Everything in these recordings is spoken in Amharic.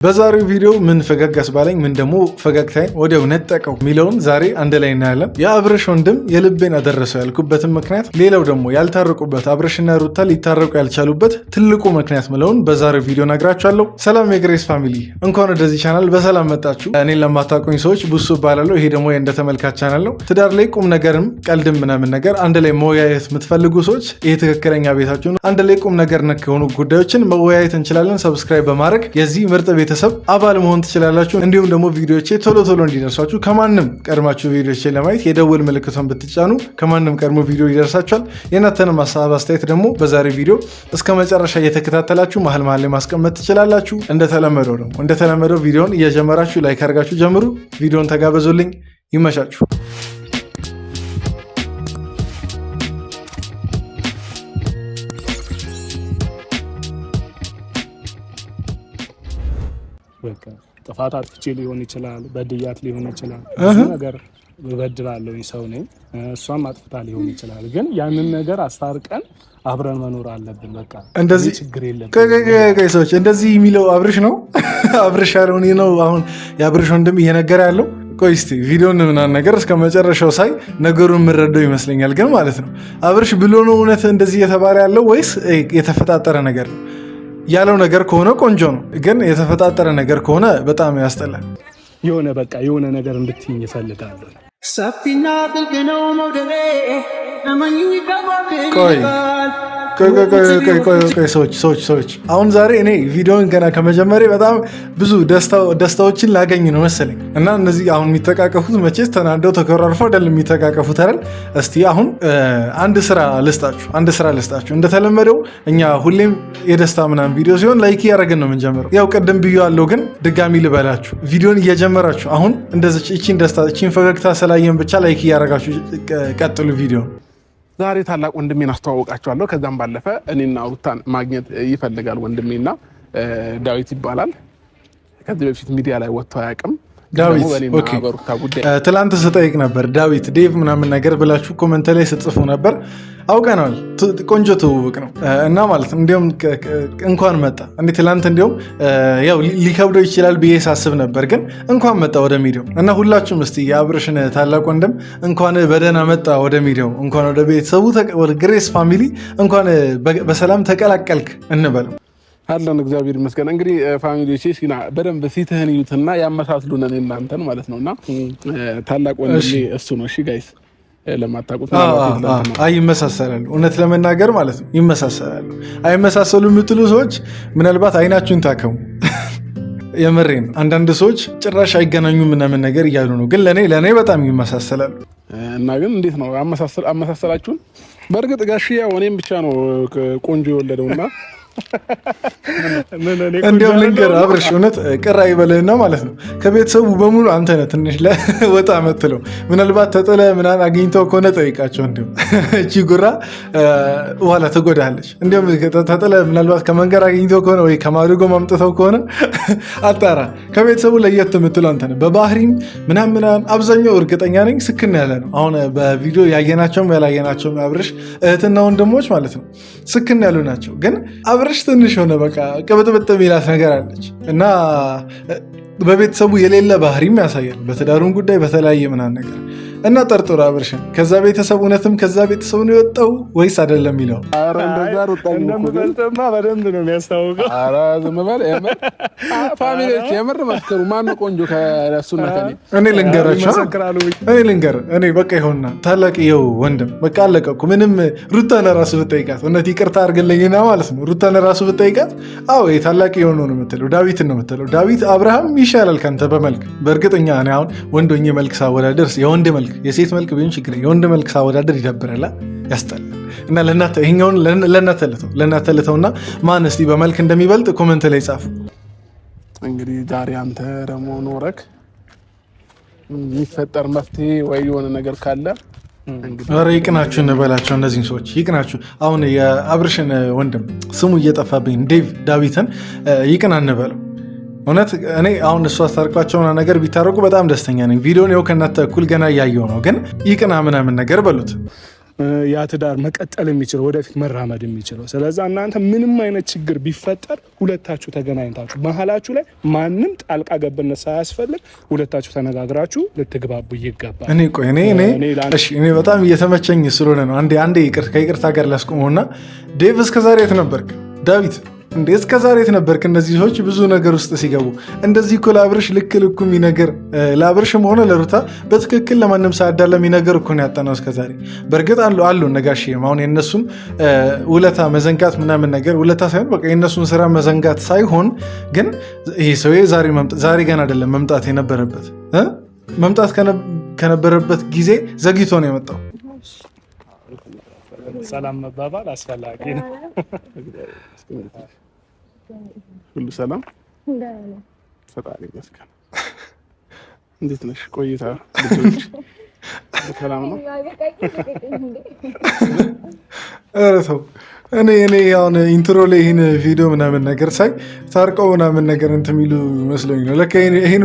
በዛሬው ቪዲዮ ምን ፈገግ አስባለኝ ምን ደግሞ ፈገግታዬን ወዲያው ነጠቀው ሚለውን ዛሬ አንድ ላይ እናያለን። የአብርሽ ወንድም የልቤን አደረሰው ያልኩበትን ምክንያት፣ ሌላው ደግሞ ያልታረቁበት አብርሽና ሩታ ሊታረቁ ያልቻሉበት ትልቁ ምክንያት ምለውን በዛሬው ቪዲዮ ነግራችኋለሁ። ሰላም የግሬስ ፋሚሊ፣ እንኳን ወደዚህ ቻናል በሰላም መጣችሁ። እኔን ለማታውቁኝ ሰዎች ቡሱ እባላለሁ። ይሄ ደግሞ የእንደ ተመልካች ቻናል ነው። ትዳር ላይ ቁም ነገርም ቀልድም ምናምን ነገር አንድ ላይ መወያየት የምትፈልጉ ሰዎች ይሄ ትክክለኛ ቤታችሁ ነው። አንድ ላይ ቁም ነገር ነክ የሆኑ ጉዳዮችን መወያየት እንችላለን። ሰብስክራይብ በማድረግ የዚህ ምርጥ ቤተሰብ አባል መሆን ትችላላችሁ። እንዲሁም ደግሞ ቪዲዮቼ ቶሎ እንዲደርሳችሁ ከማንም ቀድማችሁ ቪዲዮቼ ለማየት የደወል ምልክቱን ብትጫኑ ከማንም ቀድሞ ቪዲዮ ይደርሳችኋል። የእናንተንም ሀሳብ አስተያየት ደግሞ በዛሬ ቪዲዮ እስከ መጨረሻ እየተከታተላችሁ መሀል ላይ ማስቀመጥ ትችላላችሁ። እንደተለመደው ቪዲዮን እየጀመራችሁ ላይክ አድርጋችሁ ጀምሩ። ቪዲዮን ተጋበዙልኝ። ይመሻችሁ። ጥፋት አጥፍቼ ሊሆን ይችላል፣ በድያት ሊሆን ይችላል። ብዙ ነገር በበድላለሁ ሰው ነኝ። እሷም አጥፍታ ሊሆን ይችላል። ግን ያንን ነገር አስታርቀን አብረን መኖር አለብን። በቃ እንደዚህ ችግር የለም። ሰዎች እንደዚህ የሚለው አብርሽ ነው። አብርሽ ያለውን ነው አሁን የአብርሽ ወንድም እየነገረ ያለው። ቆይ እስቲ ቪዲዮን ምናምን ነገር እስከ መጨረሻው ሳይ ነገሩን የምረዳው ይመስለኛል። ግን ማለት ነው አብርሽ ብሎ ነው እውነት እንደዚህ እየተባለ ያለው ወይስ የተፈጣጠረ ነገር ነው? ያለው ነገር ከሆነ ቆንጆ ነው፣ ግን የተፈጣጠረ ነገር ከሆነ በጣም ያስጠላል። የሆነ ነገር እንድትይኝ ይፈልጋሉ። ሰፊና ጥልቅ ነው መውደዴ። ቆይ ሰዎች አሁን ዛሬ እኔ ቪዲዮን ገና ከመጀመሪያ በጣም ብዙ ደስታዎችን ላገኝ ነው መሰለኝ። እና እነዚህ አሁን የሚተቃቀፉት መቼስ ተናደው ተኮራርፈው አይደለም የሚተቃቀፉት አይደል? እስቲ አሁን አንድ ስራ ልስጣችሁ። እንደተለመደው እኛ ሁሌም የደስታ ምናምን ቪዲዮ ሲሆን ላይክ እያደረግን ነው የምንጀምረው። ያው ቅድም ብዬዋለሁ፣ ግን ድጋሚ ልበላችሁ። ቪዲዮን እየጀመራችሁ አሁን እንደዚህ እቺን ፈገግታ ስላየን ብቻ ላይክ እያደረጋችሁ ቀጥሉ ቪዲዮ። ዛሬ ታላቅ ወንድሜን አስተዋውቃቸዋለሁ። ከዛም ባለፈ እኔና ሩታን ማግኘት ይፈልጋል ወንድሜና ዳዊት ይባላል። ከዚህ በፊት ሚዲያ ላይ ወጥቶ አያውቅም። ዳዊት ትላንት ስጠይቅ ነበር ዳዊት ዴቭ ምናምን ነገር ብላችሁ ኮመንት ላይ ስጽፉ ነበር። አውቀናል። ቆንጆ ትውውቅ ነው እና ማለት እንዲሁም እንኳን መጣ እንዴ ትላንት እንዲሁም ያው ሊከብደው ይችላል ብዬ ሳስብ ነበር፣ ግን እንኳን መጣ ወደ ሚዲያው እና ሁላችሁም እስቲ የአብርሽን ታላቅ ወንድም እንኳን በደህና መጣ ወደ ሚዲያው፣ እንኳን ወደ ቤተሰቡ ወደ ግሬስ ፋሚሊ እንኳን በሰላም ተቀላቀልክ እንበለው። አለን እግዚአብሔር ይመስገን። እንግዲህ ፋሚሊዎቼ ሲና በደንብ ፊትህን ይዩትና ያመሳስሉን እናንተን ማለት ነውና ታላቅ ወንድሜ እሱ ነው። እሺ ጋይስ ለማታውቁት ይመሳሰላሉ። እውነት ለመናገር ማለት ነው ይመሳሰላሉ። አይመሳሰሉ የምትሉ ሰዎች ምናልባት አይናችሁን ታከሙ። የምሬ ነው። አንዳንድ ሰዎች ጭራሽ አይገናኙም ምናምን ነገር እያሉ ነው፣ ግን ለእኔ በጣም ይመሳሰላሉ። እና ግን እንዴት ነው አመሳሰላችሁን? በእርግጥ ጋሽያ እኔም ብቻ ነው ቆንጆ የወለደውና እንዲያውም ልንገር አብርሽ እውነት ቅር አይበልህና ማለት ነው ከቤተሰቡ በሙሉ አንተ ነህ ትንሽ ለወጣ መትለው። ምናልባት ተጥለ ምናምን አግኝተው ከሆነ ጠይቃቸው። እንዲሁም እቺ ጉራ በኋላ ትጎዳለች። እንዲሁም ተጥለ ምናልባት ከመንገድ አግኝተው ከሆነ ወይ ከማድጎ ማምጥተው ከሆነ አጣራ። ከቤተሰቡ ለየት የምትለው አንተ ነህ በባህሪም ምናምን አብዛኛው እርግጠኛ ነኝ ስክን ያለ ነው። አሁን በቪዲዮ ያየናቸውም ያላየናቸውም አብርሽ እህትና ወንድሞች ማለት ነው ስክን ያሉ ናቸው። ግን አብርሽ ትንሽ ሆነ በቃ ቅብጥብጥ ሚላት ነገር አለች እና በቤተሰቡ የሌለ ባህሪም ያሳያል። በትዳሩን ጉዳይ በተለያየ ምናምን ነገር እና ጠርጥሮ አብርሽን ከዛ ቤተሰብ እውነትም ከዛ ቤተሰብ ነው የወጣው ወይስ አይደለም የሚለው እንደምበልጥማ በደንብ ነው የሚያስታውቀው። ፋሚሊዎች የምር መስከሩ። ማነው ቆንጆ ከእሱና ከእኔ? እኔ ልንገርህ እኔ በቃ ይሆንና ታላቅ ይኸው ወንድም በቃ አለቀ እኮ። ምንም ሩታን ራሱ ብጠይቃት እውነት ይቅርታ አድርግልኝና ማለት ነው ሩታን ራሱ ብጠይቃት አዎ ታላቅ የሆነው ነው የምትለው ዳዊትን ነው የምትለው። ዳዊት አብርሃም ይሻላል ከአንተ በመልክ። በእርግጠኛ እኔ አሁን ወንዶኝ መልክ ሳወዳደር የወንድ መልክ የሴት መልክ ቢሆን ችግር የወንድ መልክ ሳወዳደር ይደብራል፣ ያስጠላል። እና ይሄኛውን ለእናንተ ልተውና ማን እስቲ በመልክ እንደሚበልጥ ኮመንት ላይ ጻፉ። እንግዲህ ዛሬ አንተ ደግሞ ኖረክ የሚፈጠር መፍትሄ ወይ የሆነ ነገር ካለ ኧረ ይቅናችሁ እንበላቸው። እነዚህን ሰዎች ይቅናችሁ። አሁን የአብርሽን ወንድም ስሙ እየጠፋብኝ ዳዊትን ይቅና እንበለው። እውነት እኔ አሁን እሱ አስታርቋቸውና ነገር ቢታረቁ በጣም ደስተኛ ነኝ። ቪዲዮን ይኸው ከእናንተ እኩል ገና እያየው ነው፣ ግን ይቅና ምናምን ነገር በሉት። ያ ትዳር መቀጠል የሚችለው ወደፊት መራመድ የሚችለው። ስለዚህ እናንተ ምንም አይነት ችግር ቢፈጠር ሁለታችሁ ተገናኝታችሁ መሀላችሁ ላይ ማንም ጣልቃ ገብነት ሳያስፈልግ ሁለታችሁ ተነጋግራችሁ ልትግባቡ ይገባል። እኔ በጣም እየተመቸኝ ስለሆነ ነው። አንዴ ከይቅርታ ጋር ላስቆመውና ዴቭ እስከዛሬ የት ነበርክ? ዳዊት እንዴ እስከዛሬ የት ነበርክ? እነዚህ ሰዎች ብዙ ነገር ውስጥ ሲገቡ እንደዚህ እኮ ለአብርሽ ልክ ልኩ የሚነገር ለአብርሽም ሆነ ለሩታ በትክክል ለማንም ሳያዳላ የሚነገር እኮ ነው ያጣነው እስከዛሬ። በእርግጥ አሉ ነጋሽ አሁን የነሱም ውለታ መዘንጋት ምናምን ነገር ውለታ ሳይሆን በቃ የነሱን ስራ መዘንጋት ሳይሆን ግን ይሄ ሰው ዛሬ ገና አይደለም መምጣት ከነበረበት ጊዜ ዘግይቶ ነው የመጣው። ሰላም መባባል አስፈላጊ ነው። ሁሉ ሰላም ፈጣሪ ይመስገን። እንዴት ነሽ? ቆይታ ልጆች ሰላም ነው? ኧረ ተው። እኔ አሁን ኢንትሮ ላይ ይህን ቪዲዮ ምናምን ነገር ሳይ ታርቀው ምናምን ነገር እንትን የሚሉ መስሎኝ ነው። ለካ ይህን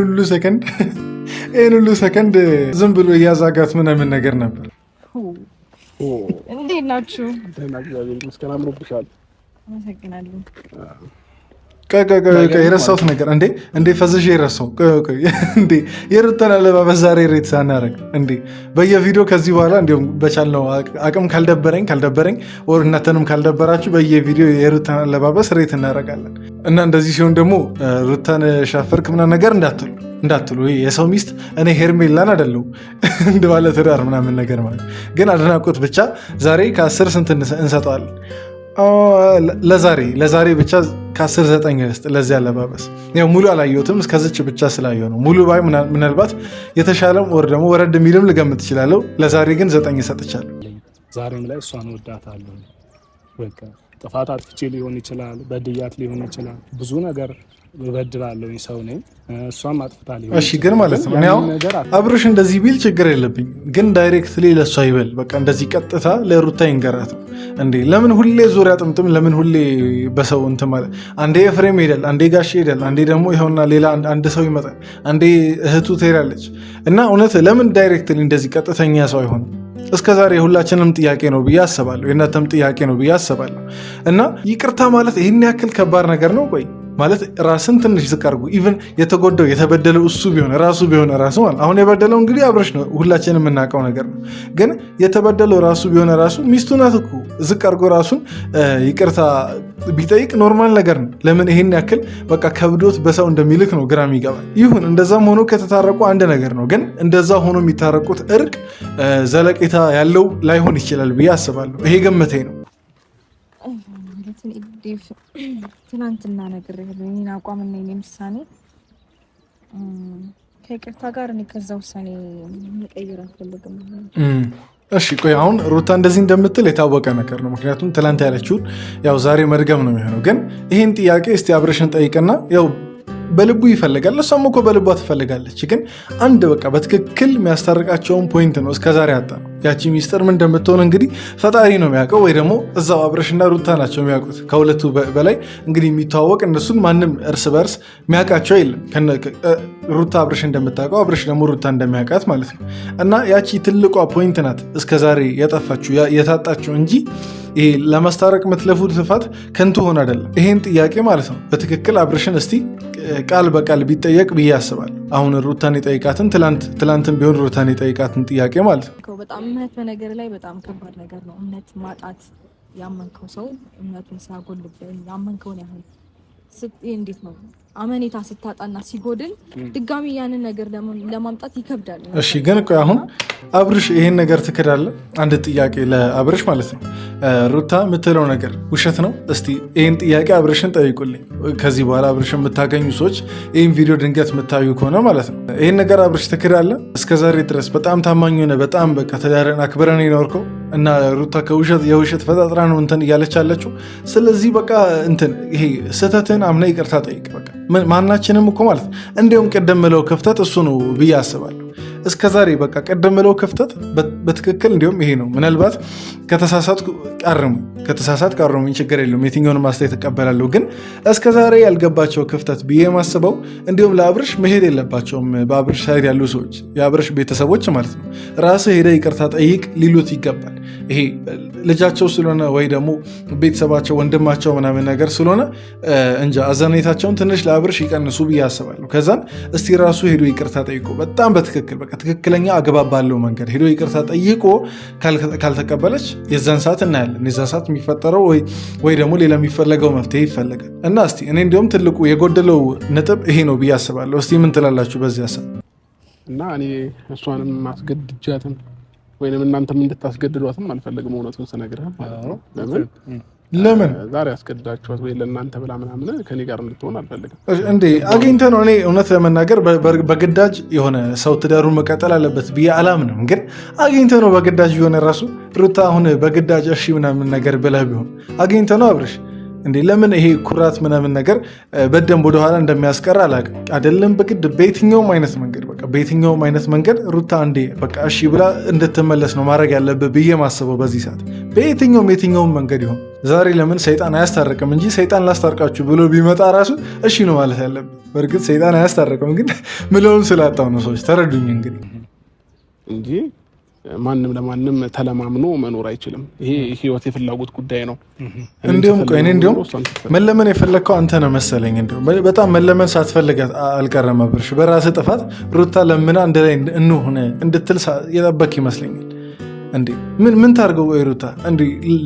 ሁሉ ሰከንድ ዝም ብሎ እያዛጋት ምናምን ነገር ነበር። እንዴት ናችሁ? እግዚአብሔር ይመስገን። አምሮብሻል። አመሰግናለሁ። የረሳሁት ነገር እንዴ ፈዝሽ የረሳው እንዴ የሩታን አለባበስ ዛሬ ሬት ሳናረግ እንዴ በየቪዲዮ ከዚህ በኋላ እንዲሁም በቻልነው አቅም ካልደበረኝ ወር እናንተንም ካልደበራችሁ በየቪዲዮ የሩታን አለባበስ ሬት እናደርጋለን። እና እንደዚህ ሲሆን ደግሞ ሩታን ሻፈርክ ምናምን ነገር እንዳትሉ የሰው ሚስት እኔ ሄርሜላን አይደለሁ እንደ ባለ ትዳር ምናምን ነገር ማለት ግን አድናቆት ብቻ ዛሬ ከ10 ስንት እንሰጠዋለን? ለዛሬ ብቻ ከ10-9 ውስጥ ለዚህ አለባበስ ያው ሙሉ አላየሁትም እስከዚች ብቻ ስላየሁ ነው። ሙሉ ባይ ምናልባት የተሻለም ወር ደግሞ ወረድ የሚልም ልገምት እችላለሁ። ለዛሬ ግን 9 ሰጥቻለሁ። ዛሬም ላይ እሷን ወዳታለሁ። በቃ ጥፋት አጥፍቼ ሊሆን ይችላል፣ በድያት ሊሆን ይችላል፣ ብዙ ነገር በድላለሁ ሰው ነኝ። እሷም አጥፍታ ሊሆን እሺ፣ ግን ማለት ነው እኔ አብርሽ እንደዚህ ቢል ችግር የለብኝ፣ ግን ዳይሬክትሊ ለሷ ይበል። በቃ እንደዚህ ቀጥታ ለሩታ ይንገራት ነው እንዴ። ለምን ሁሌ ዙሪያ ጥምጥም? ለምን ሁሌ በሰው እንትን ማለት? አንዴ ኤፍሬም ሄዳል፣ አንዴ ጋሽ ሄዳል፣ አንዴ ደግሞ ይኸውና ሌላ አንድ ሰው ይመጣል፣ አንዴ እህቱ ትሄዳለች። እና እውነት ለምን ዳይሬክትሊ እንደዚህ ቀጥተኛ ሰው አይሆንም? እስከዛሬ የሁላችንም ጥያቄ ነው ብዬ አስባለሁ፣ የእናንተም ጥያቄ ነው ብዬ አስባለሁ። እና ይቅርታ ማለት ይህን ያክል ከባድ ነገር ነው? ቆይ ማለት ራስን ትንሽ ዝቅ አድርጉ። ኢቨን የተጎዳው የተበደለው እሱ ቢሆን ራሱ ማለት አሁን የበደለው እንግዲህ አብርሽ ነው፣ ሁላችንም የምናውቀው ነገር ነው። ግን የተበደለው ራሱ ቢሆን ራሱ ሚስቱ ናት እኮ። ዝቅ አድርጎ ራሱን ይቅርታ ቢጠይቅ ኖርማል ነገር ነው። ለምን ይሄን ያክል በቃ ከብዶት በሰው እንደሚልክ ነው ግራ የሚገባል። ይሁን እንደዛም ሆኖ ከተታረቁ አንድ ነገር ነው። ግን እንደዛ ሆኖ የሚታረቁት እርቅ ዘለቄታ ያለው ላይሆን ይችላል ብዬ አስባለሁ። ይሄ ገመቴ ነው። ትናንትና ነገር የኔን አቋምና የኔን ውሳኔ ከይቅርታ ጋር እኔ ከዛ ውሳኔ መቀየር አልፈልግም። እሺ ቆይ አሁን ሩታ እንደዚህ እንደምትል የታወቀ ነገር ነው። ምክንያቱም ትላንት ያለችውን ያው ዛሬ መድገም ነው የሚሆነው። ግን ይህን ጥያቄ እስቲ አብርሽን ጠይቅና ያው በልቡ ይፈልጋል፣ እሷም እኮ በልቧ ትፈልጋለች። ግን አንድ በቃ በትክክል የሚያስታርቃቸውን ፖይንት ነው እስከዛሬ ያጣ ነው። ያቺ ሚስጥር ምን እንደምትሆን እንግዲህ ፈጣሪ ነው የሚያውቀው፣ ወይ ደግሞ እዛው አብርሽና ሩታ ናቸው የሚያውቁት። ከሁለቱ በላይ እንግዲህ የሚተዋወቅ እነሱን ማንም እርስ በርስ የሚያውቃቸው የለም። ሩታ አብርሽ እንደምታውቀው አብርሽ ደግሞ ሩታ እንደሚያውቃት ማለት ነው። እና ያቺ ትልቋ ፖይንት ናት እስከዛሬ የጠፋችሁ የታጣችሁ እንጂ ይሄ ለማስታረቅ የምትለፉት ልፋት ከንቱ ሆን አይደለም። ይሄን ጥያቄ ማለት ነው በትክክል አብርሽን እስቲ ቃል በቃል ቢጠየቅ ብዬ አስባለሁ። አሁን ሩታን የጠይቃትን ትላንትን ቢሆን ሩታን የጠይቃትን ጥያቄ ማለት ነው። በጣም እምነት በነገር ላይ በጣም ከባድ ነገር ነው። እምነት ማጣት፣ ያመንከው ሰው እምነቱን ሲያጎልብህ ያመንከውን ያህል እንዴት ነው አመኔታ ስታጣና ሲጎድል ድጋሚ ያንን ነገር ለማምጣት ይከብዳል። እሺ ግን ቆይ አሁን አብርሽ ይሄን ነገር ትክዳለህ? አንድ ጥያቄ ለአብርሽ ማለት ነው። ሩታ የምትለው ነገር ውሸት ነው? እስቲ ይህን ጥያቄ አብርሽን ጠይቁልኝ። ከዚህ በኋላ አብርሽን የምታገኙ ሰዎች ይህን ቪዲዮ ድንገት የምታዩ ከሆነ ማለት ነው ይህን ነገር አብርሽ ትክዳለህ? እስከዛሬ ድረስ በጣም ታማኝ ሆነ በጣም በቃ ትዳርን አክብረን የኖርከው እና ሩታ የውሸት ፈጣጥራ ነው እንትን እያለች አለችው። ስለዚህ በቃ እንትን ይሄ ስህተትን አምና ይቅርታ ጠይቅ። በቃ ማናችንም እኮ ማለት ነው እንዲሁም ቅድም ምለው ክፍተት እሱ ነው ብዬ አስባለሁ። እስከዛሬ በቃ ቀደም ብለው ክፍተት በትክክል እንዲሁም ይሄ ነው። ምናልባት ከተሳሳትኩ ቃርሙኝ፣ ችግር የለውም፣ የትኛውን ማስተያየት እቀበላለሁ። ግን እስከዛሬ ያልገባቸው ክፍተት ብዬ ማስበው እንዲሁም ለአብርሽ መሄድ የለባቸውም በአብርሽ ሳይድ ያሉ ሰዎች፣ የአብርሽ ቤተሰቦች ማለት ነው። ራስህ ሄደህ ይቅርታ ጠይቅ ሊሉት ይገባል። ይሄ ልጃቸው ስለሆነ ወይ ደግሞ ቤተሰባቸው ወንድማቸው ምናምን ነገር ስለሆነ እንጃ አዘኔታቸውን ትንሽ ለአብርሽ ይቀንሱ ብዬ አስባለሁ። ከዛን እስቲ ራሱ ሄዶ ይቅርታ ጠይቆ በጣም በትክክል በቃ ትክክለኛ አግባብ ባለው መንገድ ሄዶ ይቅርታ ጠይቆ ካልተቀበለች የዛን ሰዓት እናያለን። የዛን ሰዓት የሚፈጠረው ወይ ደግሞ ሌላ የሚፈለገው መፍትሄ ይፈለጋል። እና እስቲ እኔ እንዲሁም ትልቁ የጎደለው ነጥብ ይሄ ነው ብዬ አስባለሁ። እስቲ ምን ትላላችሁ በዚህ ሀሳብ? እና እኔ እሷንም ማስገድጃትም ወይንም እናንተም እንድታስገድዷትም አልፈልግም። እውነቱን ስነግርህ ለምን ዛሬ አስገድዳችኋት ወይ ለእናንተ ብላ ምናምን ከኔ ጋር እንድትሆን አልፈልግም። እንዴ አግኝተህ ነው? እኔ እውነት ለመናገር በግዳጅ የሆነ ሰው ትዳሩን መቀጠል አለበት ብዬ አላምንም። ግን አግኝተህ ነው በግዳጅ የሆነ ራሱ ሩታ አሁን በግዳጅ እሺ ምናምን ነገር ብለህ ቢሆን አግኝተህ ነው አብርሽ? እንዴ ለምን ይሄ ኩራት ምናምን ነገር በደንብ ወደኋላ እንደሚያስቀር አላውቅም። አይደለም በግድ በየትኛውም አይነት መንገድ በቃ በየትኛውም አይነት መንገድ ሩታ እንዴ በቃ እሺ ብላ እንድትመለስ ነው ማድረግ ያለብህ ብዬ ማስበው በዚህ ሰዓት የትኛውም መንገድ ይሆን። ዛሬ ለምን ሰይጣን አያስታርቅም እንጂ ሰይጣን ላስታርቃችሁ ብሎ ቢመጣ ራሱ እሺ ነው ማለት ያለብህ። በእርግጥ ሰይጣን አያስታርቅም፣ ግን ምለውን ስላጣው ነው። ሰዎች ተረዱኝ እንግዲህ እንጂ ማንም ለማንም ተለማምኖ መኖር አይችልም። ይሄ ህይወት የፍላጎት ጉዳይ ነው። እንዲሁም መለመን የፈለግከው አንተ ነው መሰለኝ። እንዲሁም በጣም መለመን ሳትፈልግ አልቀረም አብርሽ። በራስህ ጥፋት ሩታ ለምና እንደ ላይ እንሆነ እንድትል የጠበቅ ይመስለኛል። እንዴ ምን ታርገው ሩታ? እንዴ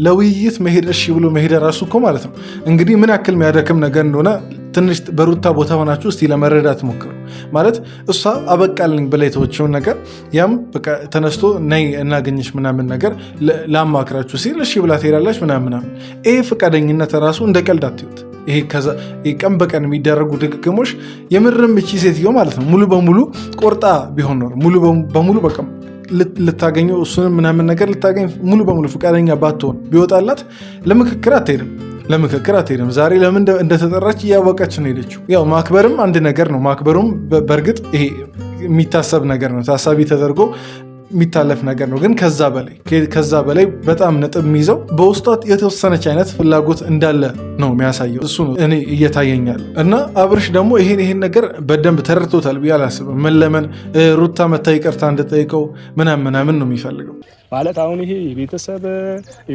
ለውይይት መሄድ እሺ ብሎ መሄድ ራሱ እኮ ማለት ነው እንግዲህ ምን ያክል የሚያደክም ነገር እንደሆነ ትንሽ በሩታ ቦታ ሆናችሁ እስቲ ለመረዳት ሞክሩ። ማለት እሷ አበቃልኝ ብላ የተወችውን ነገር ያም በቃ ተነስቶ ነይ እናገኝሽ ምናምን ነገር ላማክራችሁ ሲል እሺ ብላ ትሄዳለች ምናምን። ይሄ ፈቃደኝነት ራሱ እንደ ቀልድ አትዩት። ይሄ ቀን በቀን የሚደረጉ ድግግሞች የምርም እቺ ሴትዮ ማለት ነው ሙሉ በሙሉ ቆርጣ ቢሆን ኖር ሙሉ በሙሉ በቃ ልታገኘው እሱንም ምናምን ነገር ልታገኝ ሙሉ በሙሉ ፈቃደኛ ባትሆን ቢወጣላት ለምክክር አትሄድም። ዛሬ ለምን እንደተጠራች እያወቀች ነው ሄደችው። ያው ማክበርም አንድ ነገር ነው። ማክበሩም በእርግጥ ይሄ የሚታሰብ ነገር ነው፣ ታሳቢ ተደርጎ የሚታለፍ ነገር ነው። ግን ከዛ በላይ በጣም ነጥብ የሚይዘው በውስጧ የተወሰነች አይነት ፍላጎት እንዳለ ነው የሚያሳየው። እሱ ነው እኔ እየታየኛል። እና አብርሽ ደግሞ ይሄን ነገር በደንብ ተረድቶታል ብዬ አላስብም። መለመን ሩታ መታ ይቅርታ እንድጠይቀው ምናምን ነው የሚፈልገው። ማለት አሁን ይሄ የቤተሰብ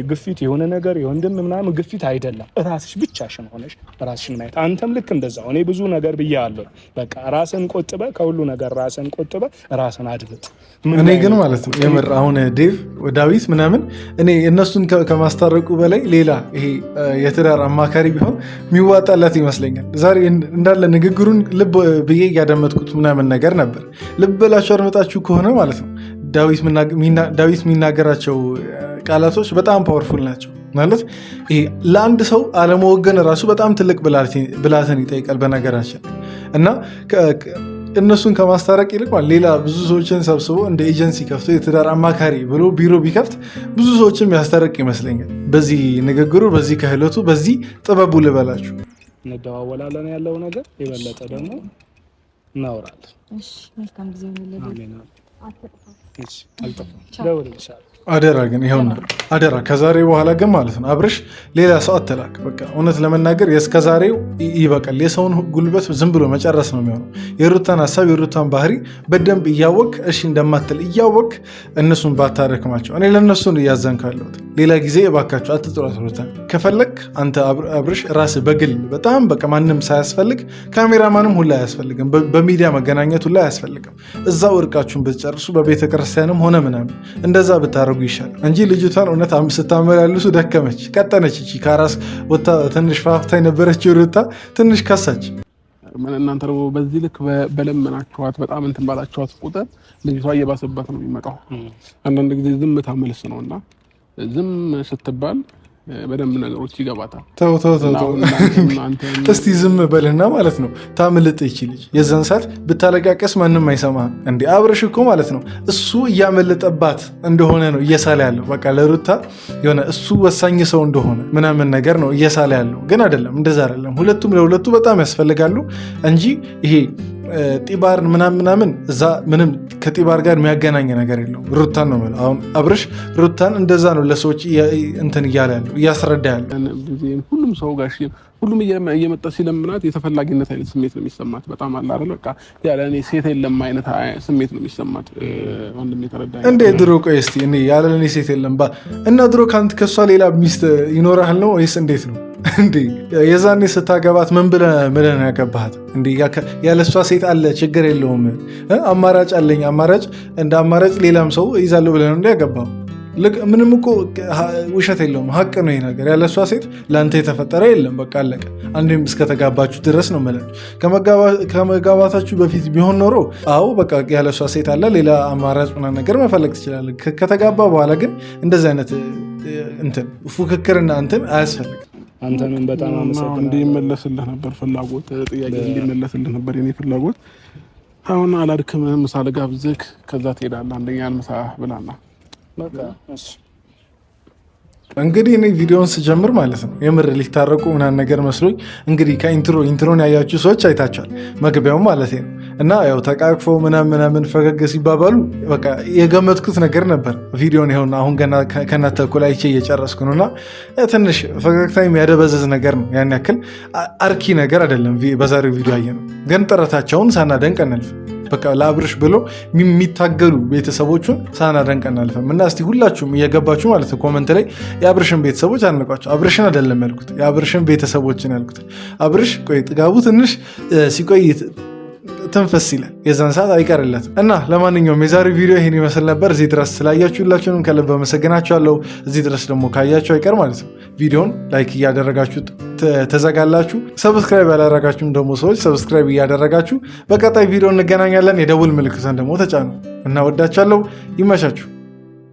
ግፊት የሆነ ነገር የወንድም ምናምን ግፊት አይደለም። ራስሽ ብቻሽን ሆነሽ ራስሽን ማየት። አንተም ልክ እንደዛው እኔ ብዙ ነገር ብያለሁ። በቃ ራስን ቆጥበ ከሁሉ ነገር ራስን ቆጥበ ራስን አድብጥ። እኔ ግን ማለት ነው የምር አሁን ዴቭ ዳዊት ምናምን እኔ እነሱን ከማስታረቁ በላይ ሌላ ይሄ የትዳር አማካሪ ቢሆን የሚዋጣላት ይመስለኛል። ዛሬ እንዳለ ንግግሩን ልብ ብዬ እያደመጥኩት ምናምን ነገር ነበር። ልብ ብላችሁ አድመጣችሁ ከሆነ ማለት ነው ዳዊት የሚናገራቸው ቃላቶች በጣም ፓወርፉል ናቸው። ማለት ይሄ ለአንድ ሰው አለመወገን ራሱ በጣም ትልቅ ብልሃትን ይጠይቃል በነገራችን። እና እነሱን ከማስታረቅ ይልቅ ሌላ ብዙ ሰዎችን ሰብስቦ እንደ ኤጀንሲ ከፍቶ የትዳር አማካሪ ብሎ ቢሮ ቢከፍት ብዙ ሰዎችን ያስታረቅ ይመስለኛል። በዚህ ንግግሩ፣ በዚህ ክህሎቱ፣ በዚህ ጥበቡ ልበላችሁ። እንደዋወላለን ያለው ነገር የበለጠ ደግሞ እናወራለን። መልካም ጊዜ አደራ ግን ይኸውና አደራ ከዛሬ በኋላ ግን ማለት ነው አብርሽ ሌላ ሰው አትላክ። በቃ እውነት ለመናገር የእስከዛሬው ይበቃል። የሰውን ጉልበት ዝም ብሎ መጨረስ ነው የሚሆነው። የሩታን ሀሳብ የሩታን ባህሪ በደንብ እያወቅ እሺ እንደማትል እያወቅ እነሱን ባታረክማቸው። እኔ ለእነሱ እያዘንኩ ያለሁት ሌላ ጊዜ እባካቸው አትጥሯት ሩታን። ከፈለግ አንተ አብርሽ ራስህ በግል በጣም በቃ ማንም ሳያስፈልግ ካሜራማንም ሁላ አያስፈልግም፣ በሚዲያ መገናኘት ሁላ አያስፈልግም። እዛው እርቃችሁን ብትጨርሱ በቤተክርስቲያንም ሆነ ምናምን እንደዛ ብታረጉ ይሻል እንጂ ልጅቷን እውነት ስታመላልሱ ደከመች፣ ቀጠነች። እቺ ከአራስ ወታ ትንሽ ፋፍታ የነበረችው ሩታ ትንሽ ከሳች። እናንተ ደግሞ በዚህ ልክ በለመናችኋት በጣም እንትን ባላችኋት ቁጥር ልጅቷ እየባሰባት ነው የሚመጣው። አንዳንድ ጊዜ ዝምታ መልስ ነው እና ዝም ስትባል በደንብ ነገሮች ይገባታል። ተው እስቲ ዝም በልና ማለት ነው ታምልጥ ይቺ ልጅ። የዛን ሰዓት ብታለቃቀስ ማንም አይሰማህም። እንዴ አብርሽ እኮ ማለት ነው እሱ እያመለጠባት እንደሆነ ነው እየሳለ ያለው። በቃ ለሩታ የሆነ እሱ ወሳኝ ሰው እንደሆነ ምናምን ነገር ነው እየሳለ ያለው። ግን አይደለም፣ እንደዛ አይደለም። ሁለቱም ለሁለቱ በጣም ያስፈልጋሉ እንጂ ይሄ ጢባር ምናምን እዛ ምንም ከጢባር ጋር የሚያገናኝ ነገር የለውም። ሩታን ነው የምልህ። አሁን አብርሽ ሩታን እንደዛ ነው ለሰዎች እንትን እያለ ያለው እያስረዳ ያለው። ሁሉም ሰው ጋር ሁሉም እየመጣ ሲለምናት የተፈላጊነት አይነት ስሜት ነው የሚሰማት። በጣም አለ አይደል በቃ ያለ እኔ ሴት የለም አይነት ስሜት ነው የሚሰማት። ወንድም የተረዳኝ እንዴ ድሮ ቆይ እስቲ እኔ ያለ እኔ ሴት የለም እና ድሮ ካንተ ከሷ ሌላ ሚስት ይኖርሃል ነው ወይስ እንዴት ነው እንዴ? የዛኔ ስታገባት ምን ብለህ ነው ያገባሃት እንዴ? ያለሷ ሴት አለ ችግር የለውም አማራጭ አለኝ አማራጭ እንደ አማራጭ ሌላም ሰው ይዛለሁ ብለህ ነው እንዴ ያገባው? ምንም እኮ ውሸት የለውም፣ ሀቅ ነው ይሄ ነገር። ያለሷ ሴት ለአንተ የተፈጠረ የለም፣ በቃ አለቀ። አንዴም እስከተጋባችሁ ድረስ ነው መላችሁ። ከመጋባታችሁ በፊት ቢሆን ኖሮ አዎ በቃ ያለሷ ሴት አለ፣ ሌላ አማራጭ ምናምን ነገር መፈለግ ትችላለህ። ከተጋባ በኋላ ግን እንደዚህ አይነት እንትን ፉክክርና እንትን አያስፈልግም። አንተንም በጣም አመሰግናለሁ። እንዲመለስልህ ነበር ፍላጎት፣ ጥያቄ እንዲመለስልህ ነበር የኔ ፍላጎት። አሁን አላድክምህም፣ ምሳ ልጋብዝህ፣ ከዛ ትሄዳለህ። አንደኛን ምሳ ብላና እንግዲህ እኔ ቪዲዮውን ስጀምር ማለት ነው የምር ሊታረቁ ምናምን ነገር መስሎኝ እንግዲህ ኢንትሮን ያያችሁ ሰዎች አይታችኋል፣ መግቢያው ማለት ነው። እና ያው ተቃቅፈው ምናምን ፈገግ ሲባባሉ በቃ የገመትኩት ነገር ነበር። ቪዲዮን ይኸውና አሁን ገና ከእናንተ እኩል አይቼ እየጨረስኩ ነው። እና ትንሽ ፈገግታ የሚያደበዘዝ ነገር ነው፣ ያን ያክል አርኪ ነገር አይደለም። በዛሬው ቪዲዮ አየነው፣ ግን ጥረታቸውን ሳናደንቅ አንልፍ። በቃ ለአብርሽ ብሎ የሚታገሉ ቤተሰቦቹን ሳናደንቅ እናልፈም። እና እስቲ ሁላችሁም እየገባችሁ ማለት ነው ኮመንት ላይ የአብርሽን ቤተሰቦች አድንቋቸው። አብርሽን አይደለም ያልኩት የአብርሽን ቤተሰቦችን ያልኩት። አብርሽ ቆይ ጥጋቡ ትንሽ ሲቆይ ትንፈስ ይላል፣ የዛን ሰዓት አይቀርለትም። እና ለማንኛውም የዛሬው ቪዲዮ ይህን ይመስል ነበር። እዚህ ድረስ ስላያችሁ ሁላችሁንም ከልብ አመሰግናችኋለሁ። እዚህ ድረስ ደግሞ ካያችሁ አይቀር ማለት ነው ቪዲዮን ላይክ እያደረጋችሁ ተዘጋላችሁ። ሰብስክራይብ ያላደረጋችሁም ደግሞ ሰዎች ሰብስክራይብ እያደረጋችሁ በቀጣይ ቪዲዮ እንገናኛለን። የደውል ምልክቷን ደግሞ ተጫኑ። እና ወዳችኋለሁ። ይመቻችሁ።